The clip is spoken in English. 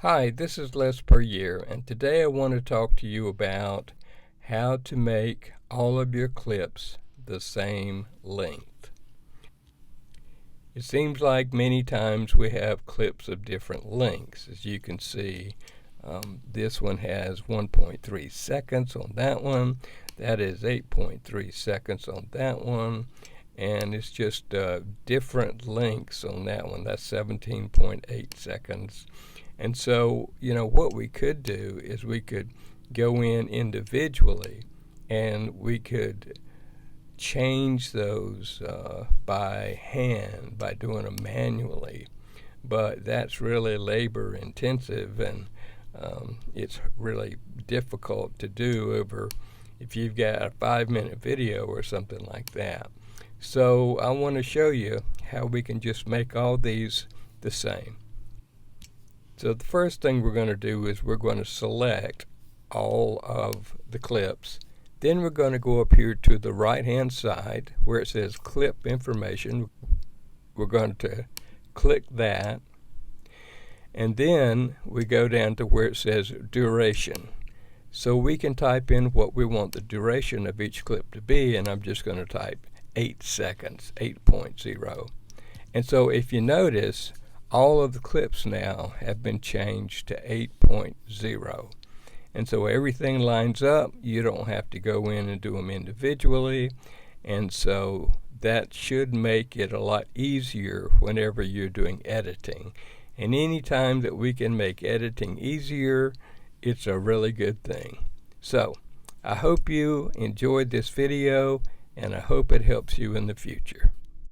Hi, this is Les Per Year, and today I want to talk to you about how to make all of your clips the same length. It seems like many times we have clips of different lengths. As you can see, this one has 1.3 seconds on that one. That is 8.3 seconds on that one. And it's just different lengths on that one. That's 17.8 seconds. And so, what we could do is we could go in individually and we could change those by hand, by doing them manually. But that's really labor intensive, and it's really difficult to do over if you've got a 5-minute video or something like that. So I want to show you how we can just make all these the same. So the first thing we're going to do is we're going to select all of the clips. Then we're going to go up here to the right hand side where it says clip information. We're going to click that, and then we go down to where it says duration. So we can type in what we want the duration of each clip to be, and I'm just going to type 8 seconds, 8.0. And so if you notice, all of the clips now have been changed to 8.0. And so everything lines up. You don't have to go in and do them individually. And so that should make it a lot easier whenever you're doing editing. And any time that we can make editing easier, it's a really good thing. So I hope you enjoyed this video, and I hope it helps you in the future.